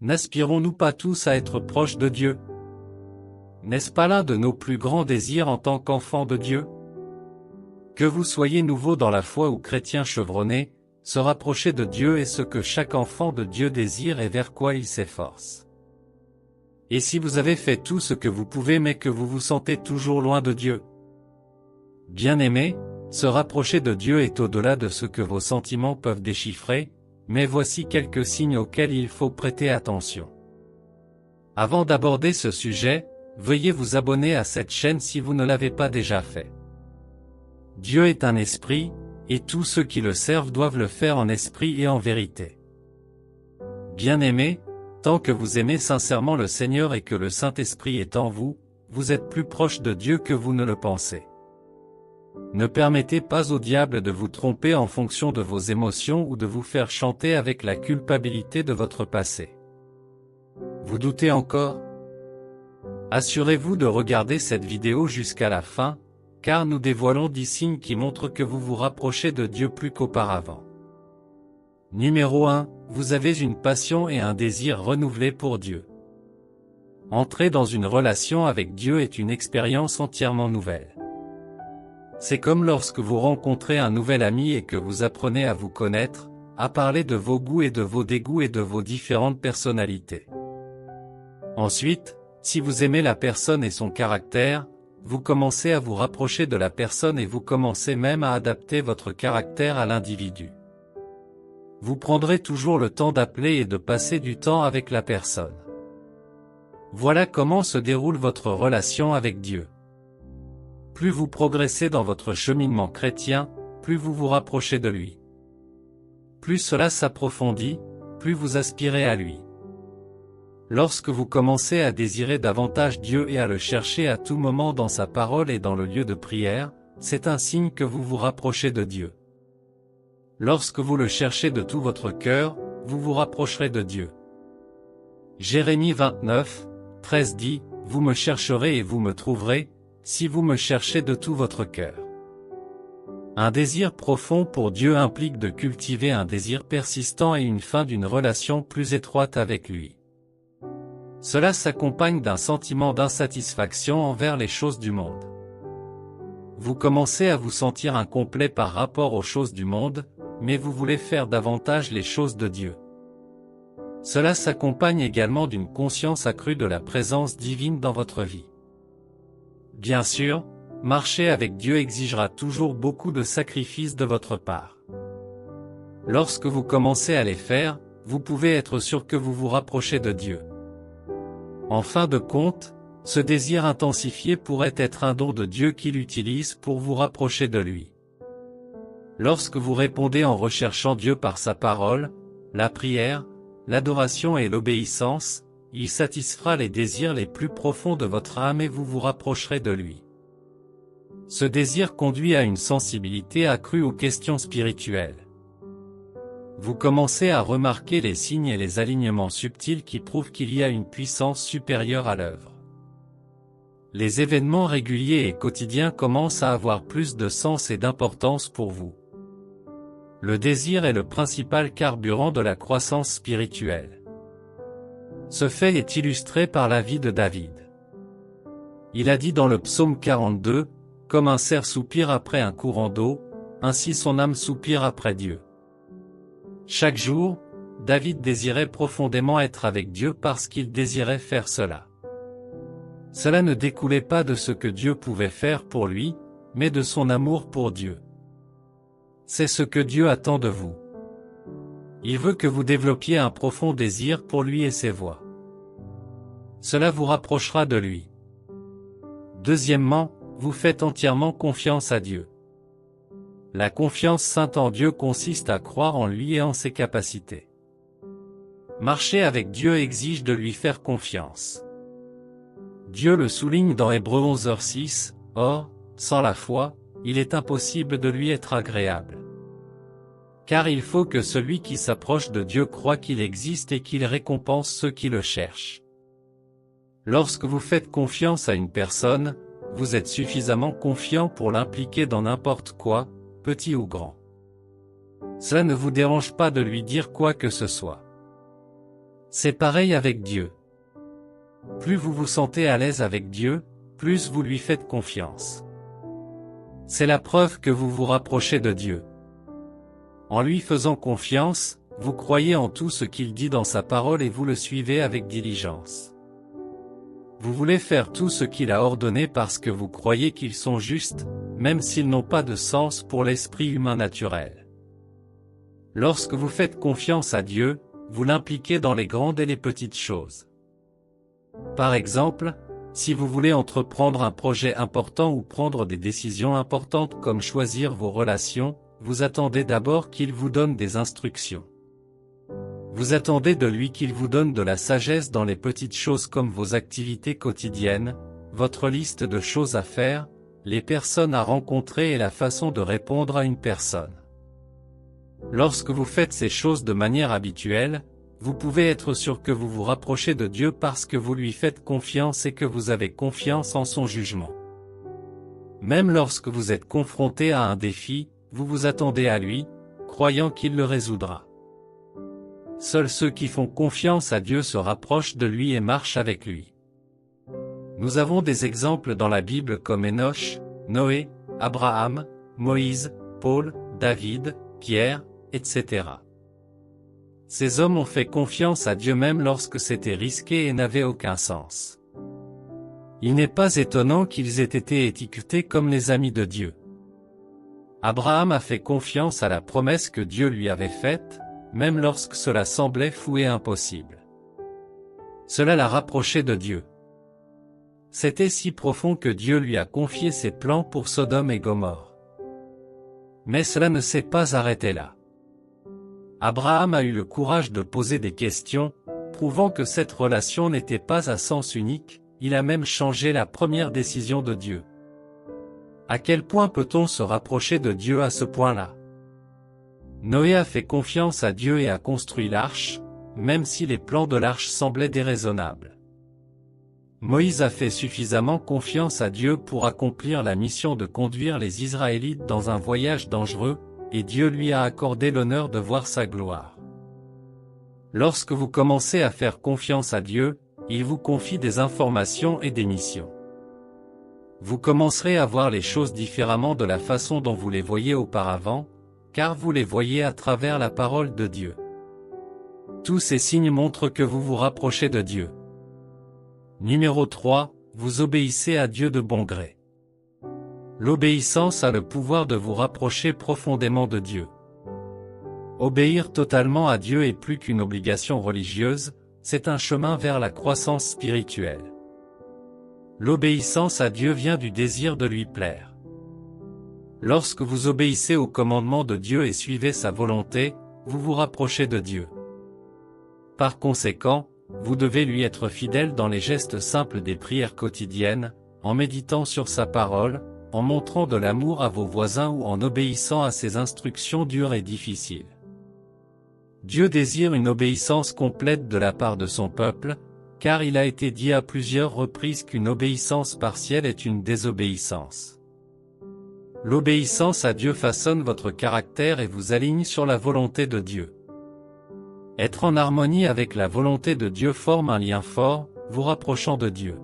N'aspirons-nous pas tous à être proches de Dieu? N'est-ce pas l'un de nos plus grands désirs en tant qu'enfants de Dieu? Que vous soyez nouveau dans la foi ou chrétien chevronné, se rapprocher de Dieu est ce que chaque enfant de Dieu désire et vers quoi il s'efforce. Et si vous avez fait tout ce que vous pouvez mais que vous vous sentez toujours loin de Dieu? Bien-aimés, se rapprocher de Dieu est au-delà de ce que vos sentiments peuvent déchiffrer, mais voici quelques signes auxquels il faut prêter attention. Avant d'aborder ce sujet, veuillez vous abonner à cette chaîne si vous ne l'avez pas déjà fait. Dieu est un esprit, et tous ceux qui le servent doivent le faire en esprit et en vérité. Bien-aimés, tant que vous aimez sincèrement le Seigneur et que le Saint-Esprit est en vous, vous êtes plus proche de Dieu que vous ne le pensez. Ne permettez pas au diable de vous tromper en fonction de vos émotions ou de vous faire chanter avec la culpabilité de votre passé. Vous doutez encore? Assurez-vous de regarder cette vidéo jusqu'à la fin, car nous dévoilons 10 signes qui montrent que vous vous rapprochez de Dieu plus qu'auparavant. Numéro 1, vous avez une passion et un désir renouvelé pour Dieu. Entrer dans une relation avec Dieu est une expérience entièrement nouvelle. C'est comme lorsque vous rencontrez un nouvel ami et que vous apprenez à vous connaître, à parler de vos goûts et de vos dégoûts et de vos différentes personnalités. Ensuite, si vous aimez la personne et son caractère, vous commencez à vous rapprocher de la personne et vous commencez même à adapter votre caractère à l'individu. Vous prendrez toujours le temps d'appeler et de passer du temps avec la personne. Voilà comment se déroule votre relation avec Dieu. Plus vous progressez dans votre cheminement chrétien, plus vous vous rapprochez de lui. Plus cela s'approfondit, plus vous aspirez à lui. Lorsque vous commencez à désirer davantage Dieu et à le chercher à tout moment dans sa parole et dans le lieu de prière, c'est un signe que vous vous rapprochez de Dieu. Lorsque vous le cherchez de tout votre cœur, vous vous rapprocherez de Dieu. Jérémie 29, 13 dit, « Vous me chercherez et vous me trouverez, si vous me cherchez de tout votre cœur. » Un désir profond pour Dieu implique de cultiver un désir persistant et une fin d'une relation plus étroite avec lui. Cela s'accompagne d'un sentiment d'insatisfaction envers les choses du monde. Vous commencez à vous sentir incomplet par rapport aux choses du monde, mais vous voulez faire davantage les choses de Dieu. Cela s'accompagne également d'une conscience accrue de la présence divine dans votre vie. Bien sûr, marcher avec Dieu exigera toujours beaucoup de sacrifices de votre part. Lorsque vous commencez à les faire, vous pouvez être sûr que vous vous rapprochez de Dieu. En fin de compte, ce désir intensifié pourrait être un don de Dieu qu'il utilise pour vous rapprocher de lui. Lorsque vous répondez en recherchant Dieu par sa parole, la prière, l'adoration et l'obéissance, il satisfera les désirs les plus profonds de votre âme et vous vous rapprocherez de lui. Ce désir conduit à une sensibilité accrue aux questions spirituelles. Vous commencez à remarquer les signes et les alignements subtils qui prouvent qu'il y a une puissance supérieure à l'œuvre. Les événements réguliers et quotidiens commencent à avoir plus de sens et d'importance pour vous. Le désir est le principal carburant de la croissance spirituelle. Ce fait est illustré par la vie de David. Il a dit dans le psaume 42, « Comme un cerf soupire après un courant d'eau, ainsi son âme soupire après Dieu. » Chaque jour, David désirait profondément être avec Dieu parce qu'il désirait faire cela. Cela ne découlait pas de ce que Dieu pouvait faire pour lui, mais de son amour pour Dieu. C'est ce que Dieu attend de vous. Il veut que vous développiez un profond désir pour lui et ses voies. Cela vous rapprochera de lui. Deuxièmement, vous faites entièrement confiance à Dieu. La confiance sainte en Dieu consiste à croire en lui et en ses capacités. Marcher avec Dieu exige de lui faire confiance. Dieu le souligne dans Hébreux 11h6, « Or, sans la foi, il est impossible de lui être agréable. Car il faut que celui qui s'approche de Dieu croie qu'il existe et qu'il récompense ceux qui le cherchent. » Lorsque vous faites confiance à une personne, vous êtes suffisamment confiant pour l'impliquer dans n'importe quoi, petit ou grand. Cela ne vous dérange pas de lui dire quoi que ce soit. C'est pareil avec Dieu. Plus vous vous sentez à l'aise avec Dieu, plus vous lui faites confiance. C'est la preuve que vous vous rapprochez de Dieu. En lui faisant confiance, vous croyez en tout ce qu'il dit dans sa parole et vous le suivez avec diligence. Vous voulez faire tout ce qu'il a ordonné parce que vous croyez qu'ils sont justes, même s'ils n'ont pas de sens pour l'esprit humain naturel. Lorsque vous faites confiance à Dieu, vous l'impliquez dans les grandes et les petites choses. Par exemple, si vous voulez entreprendre un projet important ou prendre des décisions importantes comme choisir vos relations, vous attendez d'abord qu'il vous donne des instructions. Vous attendez de lui qu'il vous donne de la sagesse dans les petites choses comme vos activités quotidiennes, votre liste de choses à faire, les personnes à rencontrer et la façon de répondre à une personne. Lorsque vous faites ces choses de manière habituelle, vous pouvez être sûr que vous vous rapprochez de Dieu parce que vous lui faites confiance et que vous avez confiance en son jugement. Même lorsque vous êtes confronté à un défi, vous vous attendez à lui, croyant qu'il le résoudra. Seuls ceux qui font confiance à Dieu se rapprochent de lui et marchent avec lui. Nous avons des exemples dans la Bible comme Enoch, Noé, Abraham, Moïse, Paul, David, Pierre, etc. Ces hommes ont fait confiance à Dieu même lorsque c'était risqué et n'avait aucun sens. Il n'est pas étonnant qu'ils aient été étiquetés comme les amis de Dieu. Abraham a fait confiance à la promesse que Dieu lui avait faite, même lorsque cela semblait fou et impossible. Cela l'a rapproché de Dieu. C'était si profond que Dieu lui a confié ses plans pour Sodome et Gomorrhe. Mais cela ne s'est pas arrêté là. Abraham a eu le courage de poser des questions, prouvant que cette relation n'était pas à sens unique, il a même changé la première décision de Dieu. À quel point peut-on se rapprocher de Dieu à ce point-là? Noé a fait confiance à Dieu et a construit l'arche, même si les plans de l'arche semblaient déraisonnables. Moïse a fait suffisamment confiance à Dieu pour accomplir la mission de conduire les Israélites dans un voyage dangereux, et Dieu lui a accordé l'honneur de voir sa gloire. Lorsque vous commencez à faire confiance à Dieu, il vous confie des informations et des missions. Vous commencerez à voir les choses différemment de la façon dont vous les voyiez auparavant, car vous les voyez à travers la parole de Dieu. Tous ces signes montrent que vous vous rapprochez de Dieu. Numéro 3, vous obéissez à Dieu de bon gré. L'obéissance a le pouvoir de vous rapprocher profondément de Dieu. Obéir totalement à Dieu est plus qu'une obligation religieuse, c'est un chemin vers la croissance spirituelle. L'obéissance à Dieu vient du désir de lui plaire. Lorsque vous obéissez aux commandements de Dieu et suivez sa volonté, vous vous rapprochez de Dieu. Par conséquent, vous devez lui être fidèle dans les gestes simples des prières quotidiennes, en méditant sur sa parole, en montrant de l'amour à vos voisins ou en obéissant à ses instructions dures et difficiles. Dieu désire une obéissance complète de la part de son peuple, car il a été dit à plusieurs reprises qu'une obéissance partielle est une désobéissance. L'obéissance à Dieu façonne votre caractère et vous aligne sur la volonté de Dieu. Être en harmonie avec la volonté de Dieu forme un lien fort, vous rapprochant de Dieu.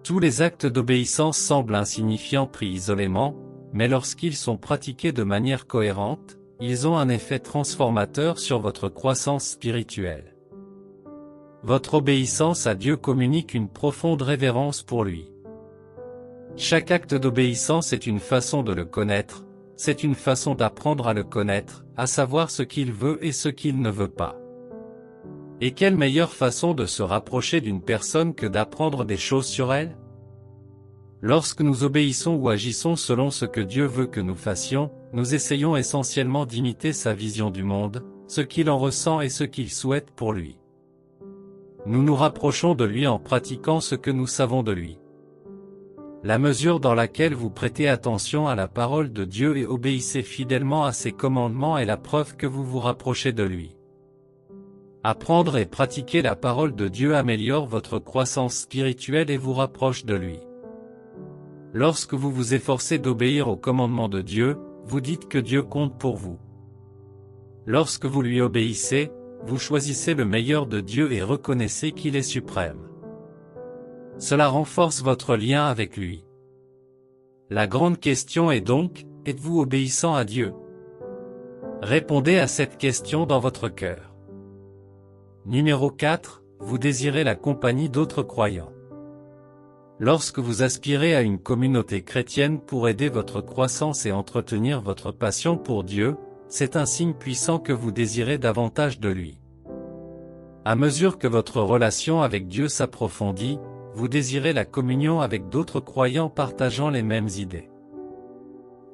Tous les actes d'obéissance semblent insignifiants pris isolément, mais lorsqu'ils sont pratiqués de manière cohérente, ils ont un effet transformateur sur votre croissance spirituelle. Votre obéissance à Dieu communique une profonde révérence pour lui. Chaque acte d'obéissance est une façon de le connaître, c'est une façon d'apprendre à le connaître, à savoir ce qu'il veut et ce qu'il ne veut pas. Et quelle meilleure façon de se rapprocher d'une personne que d'apprendre des choses sur elle? Lorsque nous obéissons ou agissons selon ce que Dieu veut que nous fassions, nous essayons essentiellement d'imiter sa vision du monde, ce qu'il en ressent et ce qu'il souhaite pour lui. Nous nous rapprochons de lui en pratiquant ce que nous savons de lui. La mesure dans laquelle vous prêtez attention à la parole de Dieu et obéissez fidèlement à ses commandements est la preuve que vous vous rapprochez de lui. Apprendre et pratiquer la parole de Dieu améliore votre croissance spirituelle et vous rapproche de lui. Lorsque vous vous efforcez d'obéir aux commandements de Dieu, vous dites que Dieu compte pour vous. Lorsque vous lui obéissez, vous choisissez le meilleur de Dieu et reconnaissez qu'il est suprême. Cela renforce votre lien avec lui. La grande question est donc, êtes-vous obéissant à Dieu? Répondez à cette question dans votre cœur. Numéro 4, vous désirez la compagnie d'autres croyants. Lorsque vous aspirez à une communauté chrétienne pour aider votre croissance et entretenir votre passion pour Dieu, c'est un signe puissant que vous désirez davantage de lui. À mesure que votre relation avec Dieu s'approfondit, vous désirez la communion avec d'autres croyants partageant les mêmes idées.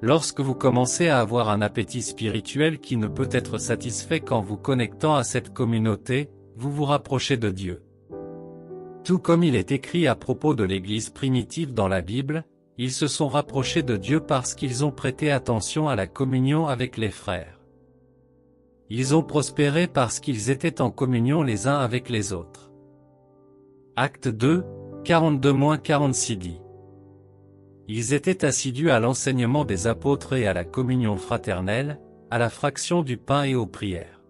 Lorsque vous commencez à avoir un appétit spirituel qui ne peut être satisfait qu'en vous connectant à cette communauté, vous vous rapprochez de Dieu. Tout comme il est écrit à propos de l'Église primitive dans la Bible, ils se sont rapprochés de Dieu parce qu'ils ont prêté attention à la communion avec les frères. Ils ont prospéré parce qu'ils étaient en communion les uns avec les autres. Acte 2, 42-46 dit. Ils étaient assidus à l'enseignement des apôtres et à la communion fraternelle, à la fraction du pain et aux prières.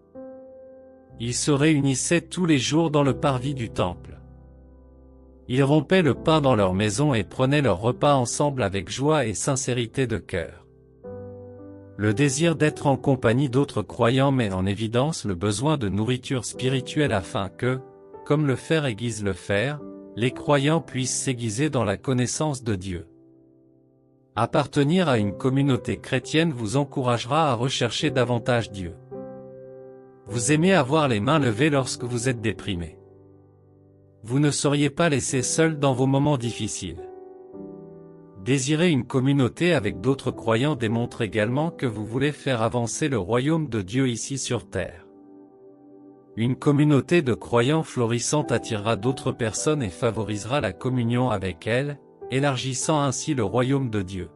Ils se réunissaient tous les jours dans le parvis du temple. Ils rompaient le pain dans leur maison et prenaient leur repas ensemble avec joie et sincérité de cœur. Le désir d'être en compagnie d'autres croyants met en évidence le besoin de nourriture spirituelle afin que, comme le fer aiguise le fer, les croyants puissent s'aiguiser dans la connaissance de Dieu. Appartenir à une communauté chrétienne vous encouragera à rechercher davantage Dieu. Vous aimez avoir les mains levées lorsque vous êtes déprimé. Vous ne seriez pas laissé seul dans vos moments difficiles. Désirer une communauté avec d'autres croyants démontre également que vous voulez faire avancer le royaume de Dieu ici sur terre. Une communauté de croyants florissante attirera d'autres personnes et favorisera la communion avec elles, élargissant ainsi le royaume de Dieu.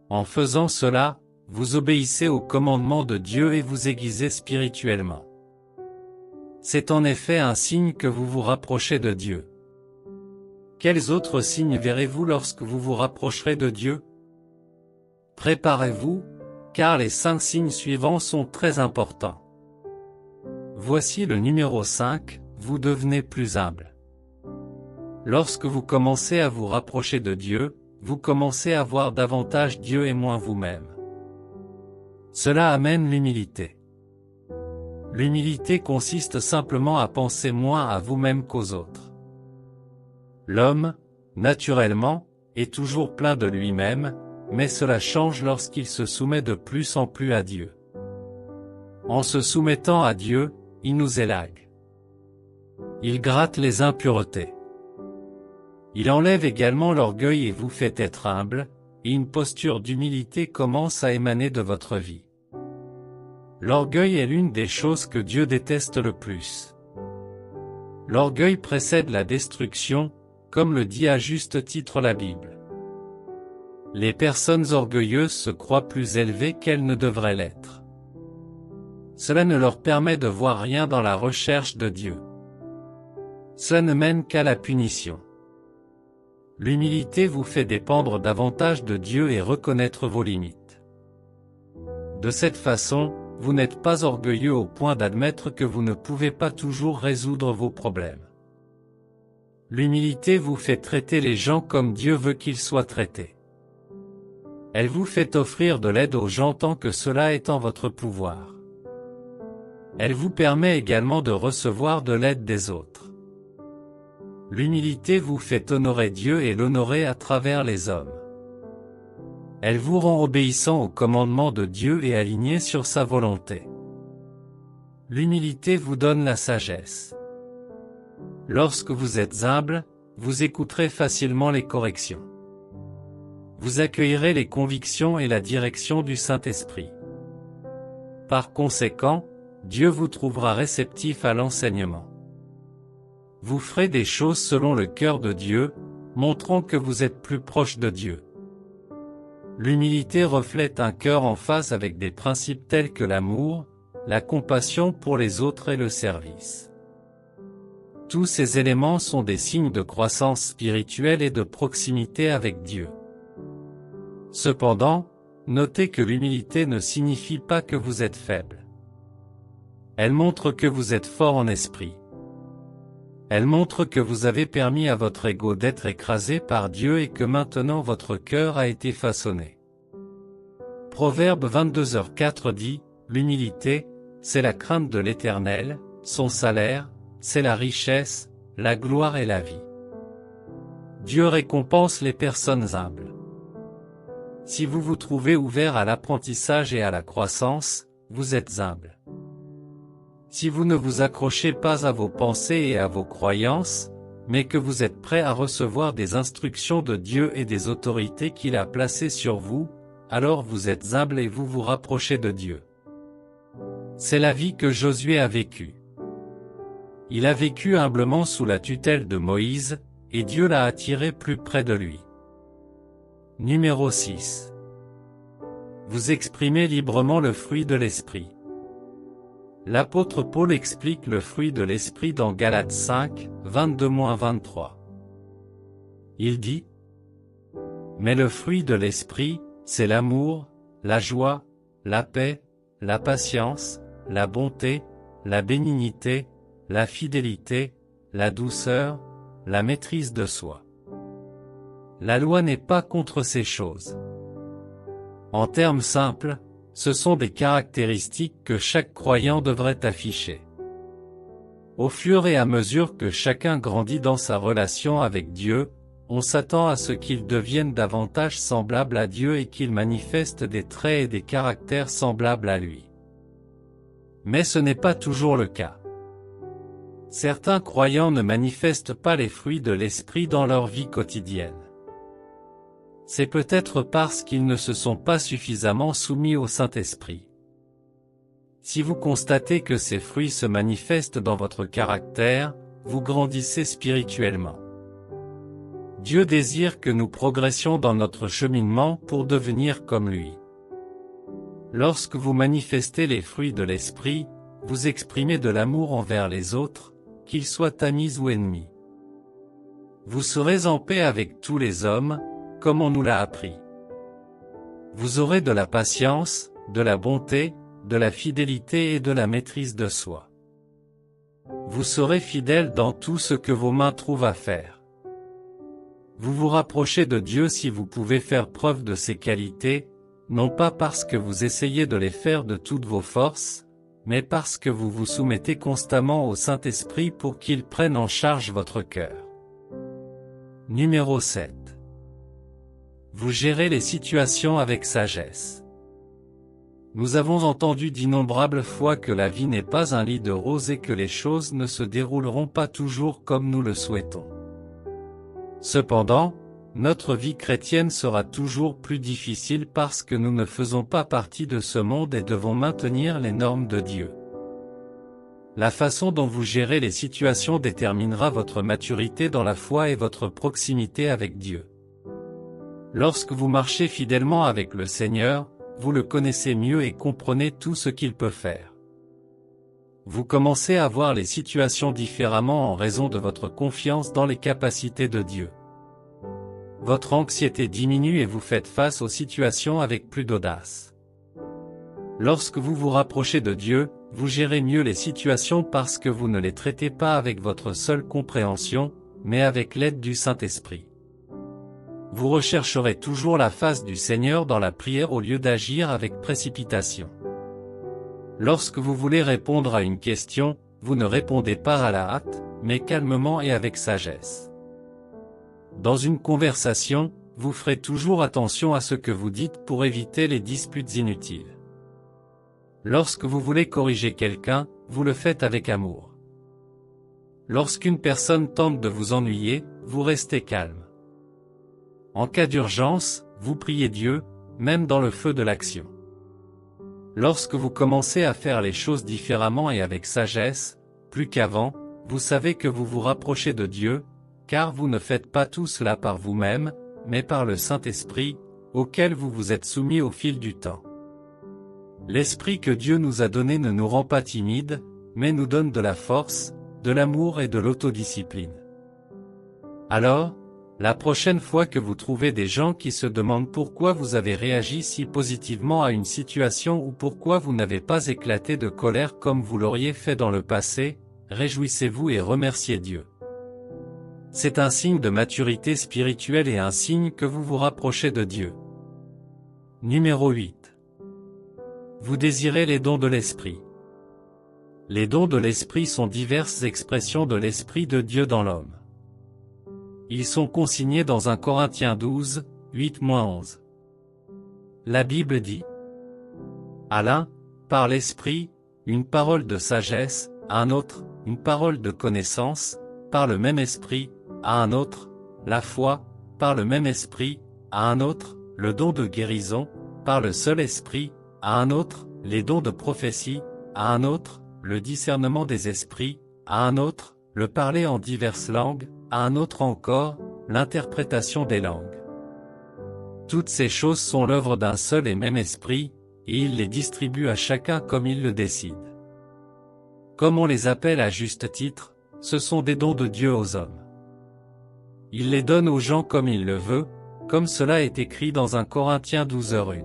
En faisant cela, vous obéissez aux commandements de Dieu et vous aiguisez spirituellement. C'est en effet un signe que vous vous rapprochez de Dieu. Quels autres signes verrez-vous lorsque vous vous rapprocherez de Dieu? Préparez-vous, car les 5 signes suivants sont très importants. Voici le numéro 5, vous devenez plus humble. Lorsque vous commencez à vous rapprocher de Dieu, vous commencez à voir davantage Dieu et moins vous-même. Cela amène l'humilité. L'humilité consiste simplement à penser moins à vous-même qu'aux autres. L'homme, naturellement, est toujours plein de lui-même, mais cela change lorsqu'il se soumet de plus en plus à Dieu. En se soumettant à Dieu, il nous élague. Il gratte les impuretés. Il enlève également l'orgueil et vous fait être humble, et une posture d'humilité commence à émaner de votre vie. L'orgueil est l'une des choses que Dieu déteste le plus. L'orgueil précède la destruction, comme le dit à juste titre la Bible. Les personnes orgueilleuses se croient plus élevées qu'elles ne devraient l'être. Cela ne leur permet de voir rien dans la recherche de Dieu. Cela ne mène qu'à la punition. L'humilité vous fait dépendre davantage de Dieu et reconnaître vos limites. De cette façon, vous n'êtes pas orgueilleux au point d'admettre que vous ne pouvez pas toujours résoudre vos problèmes. L'humilité vous fait traiter les gens comme Dieu veut qu'ils soient traités. Elle vous fait offrir de l'aide aux gens tant que cela est en votre pouvoir. Elle vous permet également de recevoir de l'aide des autres. L'humilité vous fait honorer Dieu et l'honorer à travers les hommes. Elle vous rend obéissant aux commandements de Dieu et aligné sur sa volonté. L'humilité vous donne la sagesse. Lorsque vous êtes humble, vous écouterez facilement les corrections. Vous accueillerez les convictions et la direction du Saint-Esprit. Par conséquent, Dieu vous trouvera réceptif à l'enseignement. Vous ferez des choses selon le cœur de Dieu, montrant que vous êtes plus proche de Dieu. L'humilité reflète un cœur en phase avec des principes tels que l'amour, la compassion pour les autres et le service. Tous ces éléments sont des signes de croissance spirituelle et de proximité avec Dieu. Cependant, notez que l'humilité ne signifie pas que vous êtes faible. Elle montre que vous êtes fort en esprit. Elle montre que vous avez permis à votre ego d'être écrasé par Dieu et que maintenant votre cœur a été façonné. Proverbe 22h4 dit, « L'humilité, c'est la crainte de l'Éternel, son salaire, c'est la richesse, la gloire et la vie. » Dieu récompense les personnes humbles. Si vous vous trouvez ouvert à l'apprentissage et à la croissance, vous êtes humble. Si vous ne vous accrochez pas à vos pensées et à vos croyances, mais que vous êtes prêt à recevoir des instructions de Dieu et des autorités qu'il a placées sur vous, alors vous êtes humble et vous vous rapprochez de Dieu. C'est la vie que Josué a vécue. Il a vécu humblement sous la tutelle de Moïse, et Dieu l'a attiré plus près de lui. Numéro 6. Vous exprimez librement le fruit de l'esprit. L'apôtre Paul explique le fruit de l'esprit dans Galates 5, 22-23. Il dit : « Mais le fruit de l'esprit, c'est l'amour, la joie, la paix, la patience, la bonté, la bénignité, la fidélité, la douceur, la maîtrise de soi. La loi n'est pas contre ces choses. » En termes simples, ce sont des caractéristiques que chaque croyant devrait afficher. Au fur et à mesure que chacun grandit dans sa relation avec Dieu, on s'attend à ce qu'il devienne davantage semblable à Dieu et qu'il manifeste des traits et des caractères semblables à lui. Mais ce n'est pas toujours le cas. Certains croyants ne manifestent pas les fruits de l'esprit dans leur vie quotidienne. C'est peut-être parce qu'ils ne se sont pas suffisamment soumis au Saint-Esprit. Si vous constatez que ces fruits se manifestent dans votre caractère, vous grandissez spirituellement. Dieu désire que nous progressions dans notre cheminement pour devenir comme lui. Lorsque vous manifestez les fruits de l'Esprit, vous exprimez de l'amour envers les autres, qu'ils soient amis ou ennemis. Vous serez en paix avec tous les hommes, comme on nous l'a appris. Vous aurez de la patience, de la bonté, de la fidélité et de la maîtrise de soi. Vous serez fidèle dans tout ce que vos mains trouvent à faire. Vous vous rapprochez de Dieu si vous pouvez faire preuve de ces qualités, non pas parce que vous essayez de les faire de toutes vos forces, mais parce que vous vous soumettez constamment au Saint-Esprit pour qu'il prenne en charge votre cœur. Numéro 7. Vous gérez les situations avec sagesse. Nous avons entendu d'innombrables fois que la vie n'est pas un lit de roses et que les choses ne se dérouleront pas toujours comme nous le souhaitons. Cependant, notre vie chrétienne sera toujours plus difficile parce que nous ne faisons pas partie de ce monde et devons maintenir les normes de Dieu. La façon dont vous gérez les situations déterminera votre maturité dans la foi et votre proximité avec Dieu. Lorsque vous marchez fidèlement avec le Seigneur, vous le connaissez mieux et comprenez tout ce qu'il peut faire. Vous commencez à voir les situations différemment en raison de votre confiance dans les capacités de Dieu. Votre anxiété diminue et vous faites face aux situations avec plus d'audace. Lorsque vous vous rapprochez de Dieu, vous gérez mieux les situations parce que vous ne les traitez pas avec votre seule compréhension, mais avec l'aide du Saint-Esprit. Vous rechercherez toujours la face du Seigneur dans la prière au lieu d'agir avec précipitation. Lorsque vous voulez répondre à une question, vous ne répondez pas à la hâte, mais calmement et avec sagesse. Dans une conversation, vous ferez toujours attention à ce que vous dites pour éviter les disputes inutiles. Lorsque vous voulez corriger quelqu'un, vous le faites avec amour. Lorsqu'une personne tente de vous ennuyer, vous restez calme. En cas d'urgence, vous priez Dieu, même dans le feu de l'action. Lorsque vous commencez à faire les choses différemment et avec sagesse, plus qu'avant, vous savez que vous vous rapprochez de Dieu, car vous ne faites pas tout cela par vous-même, mais par le Saint-Esprit, auquel vous vous êtes soumis au fil du temps. L'Esprit que Dieu nous a donné ne nous rend pas timides, mais nous donne de la force, de l'amour et de l'autodiscipline. Alors, La prochaine fois que vous trouvez des gens qui se demandent pourquoi vous avez réagi si positivement à une situation ou pourquoi vous n'avez pas éclaté de colère comme vous l'auriez fait dans le passé, réjouissez-vous et remerciez Dieu. C'est un signe de maturité spirituelle et un signe que vous vous rapprochez de Dieu. Numéro 8. Vous désirez les dons de l'Esprit. Les dons de l'Esprit sont diverses expressions de l'Esprit de Dieu dans l'homme. Ils sont consignés dans 1 Corinthiens 12, 8-11. La Bible dit: à l'un, par l'Esprit, une parole de sagesse, à un autre, une parole de connaissance, par le même Esprit, à un autre, la foi, par le même Esprit, à un autre, le don de guérison, par le seul Esprit, à un autre, les dons de prophétie, à un autre, le discernement des esprits, à un autre, le parler en diverses langues, à un autre encore, l'interprétation des langues. Toutes ces choses sont l'œuvre d'un seul et même Esprit, et il les distribue à chacun comme il le décide. Comme on les appelle à juste titre, ce sont des dons de Dieu aux hommes. Il les donne aux gens comme il le veut, comme cela est écrit dans 1 Corinthiens 12:1.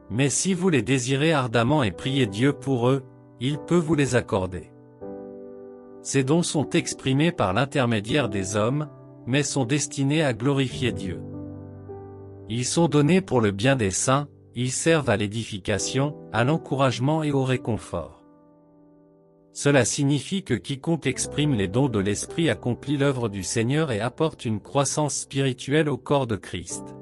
Mais si vous les désirez ardemment et priez Dieu pour eux, il peut vous les accorder. Ces dons sont exprimés par l'intermédiaire des hommes, mais sont destinés à glorifier Dieu. Ils sont donnés pour le bien des saints, ils servent à l'édification, à l'encouragement et au réconfort. Cela signifie que quiconque exprime les dons de l'Esprit accomplit l'œuvre du Seigneur et apporte une croissance spirituelle au corps de Christ.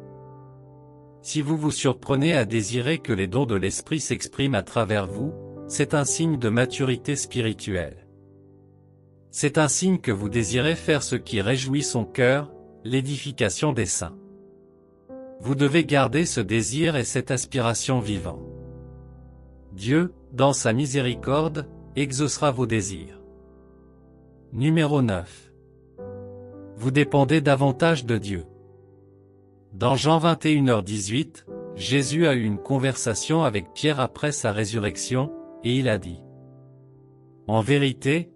Si vous vous surprenez à désirer que les dons de l'Esprit s'expriment à travers vous, c'est un signe de maturité spirituelle. C'est un signe que vous désirez faire ce qui réjouit son cœur, l'édification des saints. Vous devez garder ce désir et cette aspiration vivants. Dieu, dans sa miséricorde, exaucera vos désirs. Numéro 9. Vous dépendez davantage de Dieu. Dans Jean 21h18, Jésus a eu une conversation avec Pierre après sa résurrection, et il a dit: en vérité,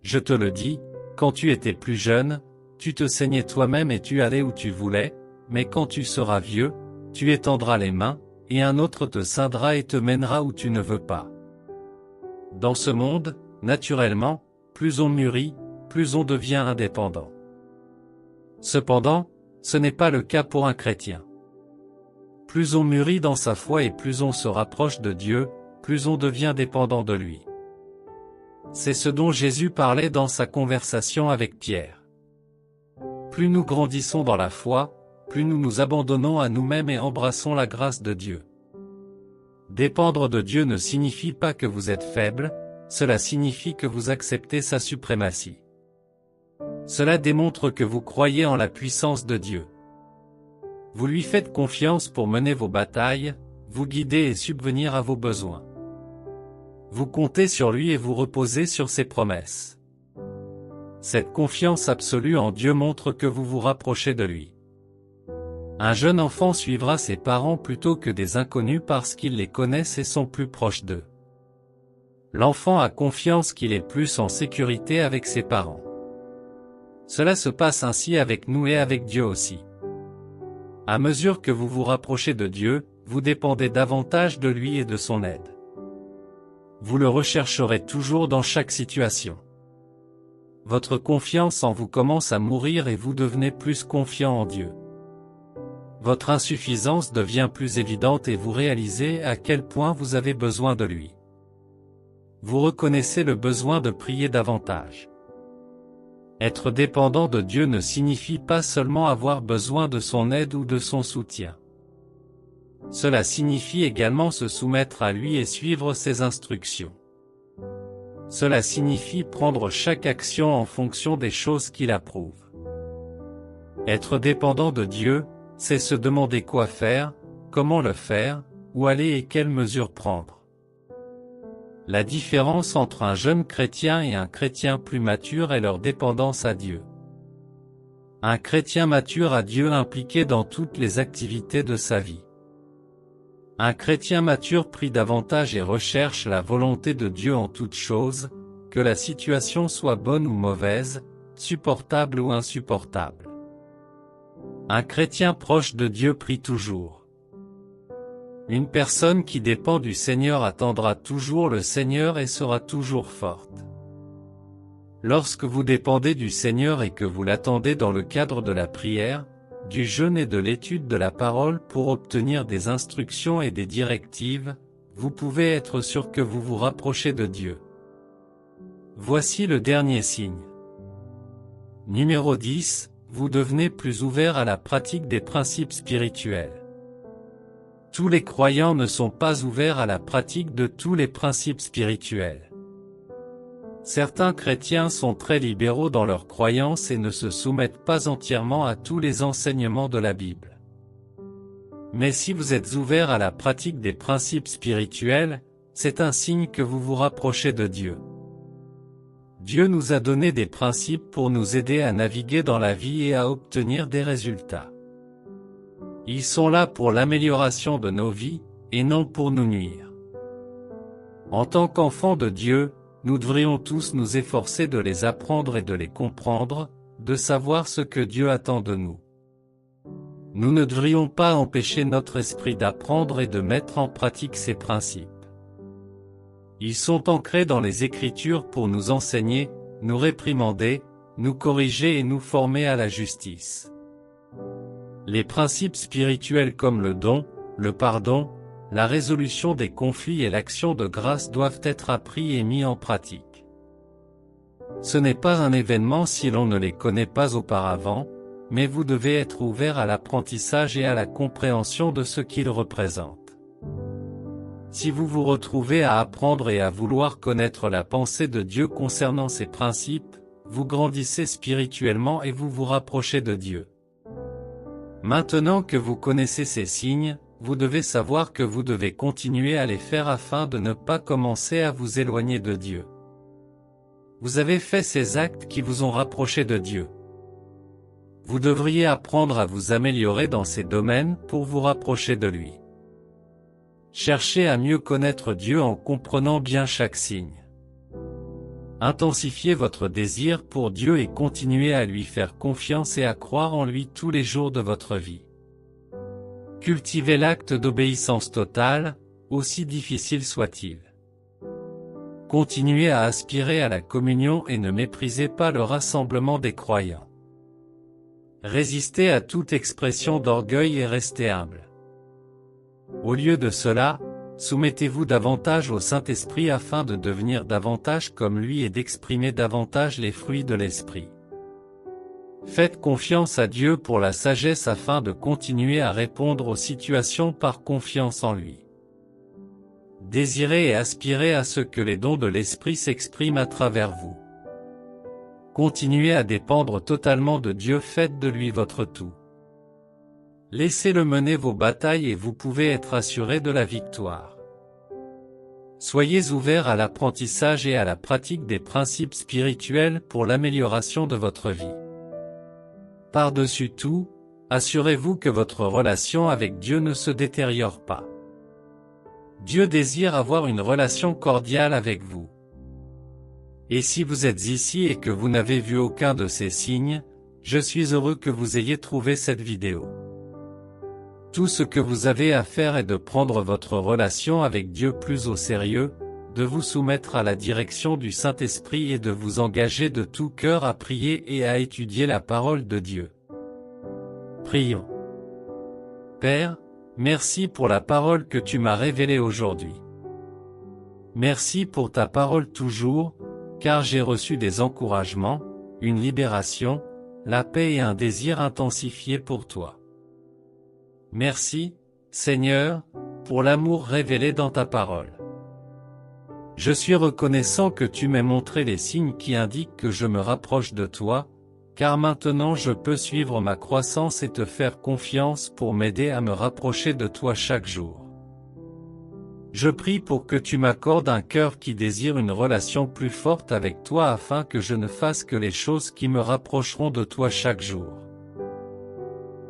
je te le dis, quand tu étais plus jeune, tu te saignais toi-même et tu allais où tu voulais, mais quand tu seras vieux, tu étendras les mains, et un autre te ceindra et te mènera où tu ne veux pas. Dans ce monde, naturellement, plus on mûrit, plus on devient indépendant. Cependant, ce n'est pas le cas pour un chrétien. Plus on mûrit dans sa foi et plus on se rapproche de Dieu, plus on devient dépendant de lui. C'est ce dont Jésus parlait dans sa conversation avec Pierre. Plus nous grandissons dans la foi, plus nous nous abandonnons à nous-mêmes et embrassons la grâce de Dieu. Dépendre de Dieu ne signifie pas que vous êtes faible, cela signifie que vous acceptez sa suprématie. Cela démontre que vous croyez en la puissance de Dieu. Vous lui faites confiance pour mener vos batailles, vous guider et subvenir à vos besoins. Vous comptez sur lui et vous reposez sur ses promesses. Cette confiance absolue en Dieu montre que vous vous rapprochez de lui. Un jeune enfant suivra ses parents plutôt que des inconnus parce qu'ils les connaissent et sont plus proches d'eux. L'enfant a confiance qu'il est plus en sécurité avec ses parents. Cela se passe ainsi avec nous et avec Dieu aussi. À mesure que vous vous rapprochez de Dieu, vous dépendez davantage de lui et de son aide. Vous le rechercherez toujours dans chaque situation. Votre confiance en vous commence à mourir et vous devenez plus confiant en Dieu. Votre insuffisance devient plus évidente et vous réalisez à quel point vous avez besoin de lui. Vous reconnaissez le besoin de prier davantage. Être dépendant de Dieu ne signifie pas seulement avoir besoin de son aide ou de son soutien. Cela signifie également se soumettre à lui et suivre ses instructions. Cela signifie prendre chaque action en fonction des choses qu'il approuve. Être dépendant de Dieu, c'est se demander quoi faire, comment le faire, où aller et quelles mesures prendre. La différence entre un jeune chrétien et un chrétien plus mature est leur dépendance à Dieu. Un chrétien mature a Dieu impliqué dans toutes les activités de sa vie. Un chrétien mature prie davantage et recherche la volonté de Dieu en toutes choses, que la situation soit bonne ou mauvaise, supportable ou insupportable. Un chrétien proche de Dieu prie toujours. Une personne qui dépend du Seigneur attendra toujours le Seigneur et sera toujours forte. Lorsque vous dépendez du Seigneur et que vous l'attendez dans le cadre de la prière, du jeûne et de l'étude de la parole pour obtenir des instructions et des directives, vous pouvez être sûr que vous vous rapprochez de Dieu. Voici le dernier signe. Numéro 10, vous devenez plus ouvert à la pratique des principes spirituels. Tous les croyants ne sont pas ouverts à la pratique de tous les principes spirituels. Certains chrétiens sont très libéraux dans leurs croyances et ne se soumettent pas entièrement à tous les enseignements de la Bible. Mais si vous êtes ouvert à la pratique des principes spirituels, c'est un signe que vous vous rapprochez de Dieu. Dieu nous a donné des principes pour nous aider à naviguer dans la vie et à obtenir des résultats. Ils sont là pour l'amélioration de nos vies, et non pour nous nuire. En tant qu'enfants de Dieu, nous devrions tous nous efforcer de les apprendre et de les comprendre, de savoir ce que Dieu attend de nous. Nous ne devrions pas empêcher notre esprit d'apprendre et de mettre en pratique ces principes. Ils sont ancrés dans les Écritures pour nous enseigner, nous réprimander, nous corriger et nous former à la justice. Les principes spirituels comme le don, le pardon, la résolution des conflits et l'action de grâce doivent être appris et mis en pratique. Ce n'est pas un événement si l'on ne les connaît pas auparavant, mais vous devez être ouvert à l'apprentissage et à la compréhension de ce qu'ils représentent. Si vous vous retrouvez à apprendre et à vouloir connaître la pensée de Dieu concernant ces principes, vous grandissez spirituellement et vous vous rapprochez de Dieu. Maintenant que vous connaissez ces signes, vous devez savoir que vous devez continuer à les faire afin de ne pas commencer à vous éloigner de Dieu. Vous avez fait ces actes qui vous ont rapproché de Dieu. Vous devriez apprendre à vous améliorer dans ces domaines pour vous rapprocher de lui. Cherchez à mieux connaître Dieu en comprenant bien chaque signe. Intensifiez votre désir pour Dieu et continuez à lui faire confiance et à croire en lui tous les jours de votre vie. Cultivez l'acte d'obéissance totale, aussi difficile soit-il. Continuez à aspirer à la communion et ne méprisez pas le rassemblement des croyants. Résistez à toute expression d'orgueil et restez humble. Au lieu de cela, soumettez-vous davantage au Saint-Esprit afin de devenir davantage comme lui et d'exprimer davantage les fruits de l'Esprit. Faites confiance à Dieu pour la sagesse afin de continuer à répondre aux situations par confiance en lui. Désirez et aspirez à ce que les dons de l'Esprit s'expriment à travers vous. Continuez à dépendre totalement de Dieu, faites de lui votre tout. Laissez-le mener vos batailles et vous pouvez être assuré de la victoire. Soyez ouverts à l'apprentissage et à la pratique des principes spirituels pour l'amélioration de votre vie. Par-dessus tout, assurez-vous que votre relation avec Dieu ne se détériore pas. Dieu désire avoir une relation cordiale avec vous. Et si vous êtes ici et que vous n'avez vu aucun de ces signes, je suis heureux que vous ayez trouvé cette vidéo. Tout ce que vous avez à faire est de prendre votre relation avec Dieu plus au sérieux, de vous soumettre à la direction du Saint-Esprit et de vous engager de tout cœur à prier et à étudier la parole de Dieu. Prions. Père, merci pour la parole que tu m'as révélée aujourd'hui. Merci pour ta parole toujours, car j'ai reçu des encouragements, une libération, la paix et un désir intensifié pour toi. Merci, Seigneur, pour l'amour révélé dans ta parole. Je suis reconnaissant que tu m'aies montré les signes qui indiquent que je me rapproche de toi, car maintenant je peux suivre ma croissance et te faire confiance pour m'aider à me rapprocher de toi chaque jour. Je prie pour que tu m'accordes un cœur qui désire une relation plus forte avec toi afin que je ne fasse que les choses qui me rapprocheront de toi chaque jour.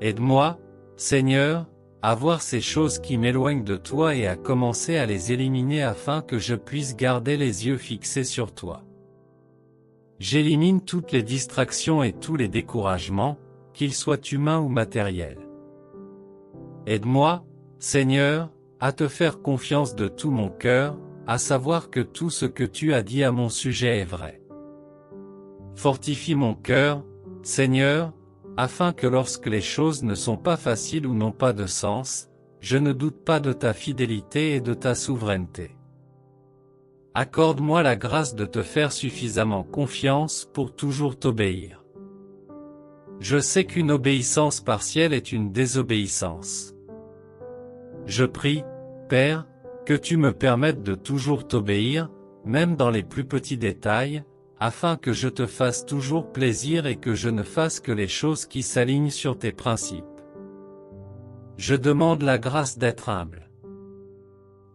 Aide-moi, Seigneur, à voir ces choses qui m'éloignent de toi et à commencer à les éliminer afin que je puisse garder les yeux fixés sur toi. J'élimine toutes les distractions et tous les découragements, qu'ils soient humains ou matériels. Aide-moi, Seigneur, à te faire confiance de tout mon cœur, à savoir que tout ce que tu as dit à mon sujet est vrai. Fortifie mon cœur, Seigneur, afin que lorsque les choses ne sont pas faciles ou n'ont pas de sens, je ne doute pas de ta fidélité et de ta souveraineté. Accorde-moi la grâce de te faire suffisamment confiance pour toujours t'obéir. Je sais qu'une obéissance partielle est une désobéissance. Je prie, Père, que tu me permettes de toujours t'obéir, même dans les plus petits détails, afin que je te fasse toujours plaisir et que je ne fasse que les choses qui s'alignent sur tes principes. Je demande la grâce d'être humble.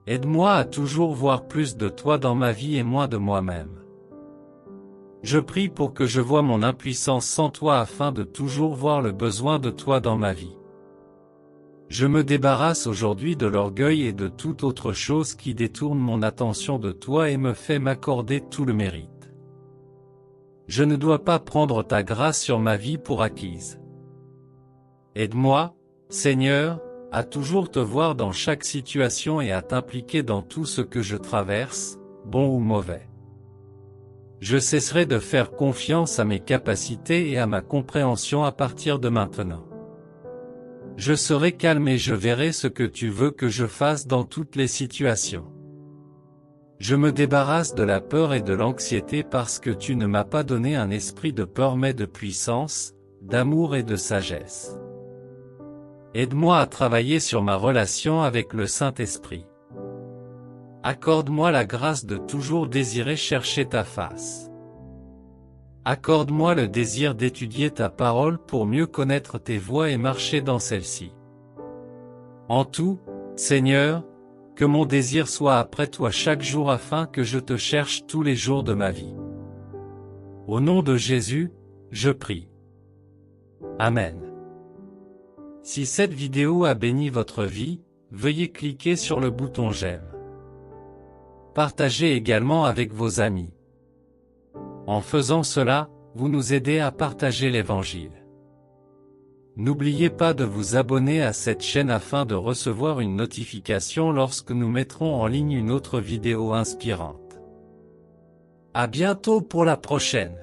Aide-moi à toujours voir plus de toi dans ma vie et moins de moi-même. Je prie pour que je voie mon impuissance sans toi afin de toujours voir le besoin de toi dans ma vie. Je me débarrasse aujourd'hui de l'orgueil et de toute autre chose qui détourne mon attention de toi et me fait m'accorder tout le mérite. Je ne dois pas prendre ta grâce sur ma vie pour acquise. Aide-moi, Seigneur, à toujours te voir dans chaque situation et à t'impliquer dans tout ce que je traverse, bon ou mauvais. Je cesserai de faire confiance à mes capacités et à ma compréhension à partir de maintenant. Je serai calme et je verrai ce que tu veux que je fasse dans toutes les situations. Je me débarrasse de la peur et de l'anxiété parce que tu ne m'as pas donné un esprit de peur mais de puissance, d'amour et de sagesse. Aide-moi à travailler sur ma relation avec le Saint-Esprit. Accorde-moi la grâce de toujours désirer chercher ta face. Accorde-moi le désir d'étudier ta parole pour mieux connaître tes voies et marcher dans celle-ci. En tout, Seigneur, que mon désir soit après toi chaque jour afin que je te cherche tous les jours de ma vie. Au nom de Jésus, je prie. Amen. Si cette vidéo a béni votre vie, veuillez cliquer sur le bouton j'aime. Partagez également avec vos amis. En faisant cela, vous nous aidez à partager l'Évangile. N'oubliez pas de vous abonner à cette chaîne afin de recevoir une notification lorsque nous mettrons en ligne une autre vidéo inspirante. À bientôt pour la prochaine.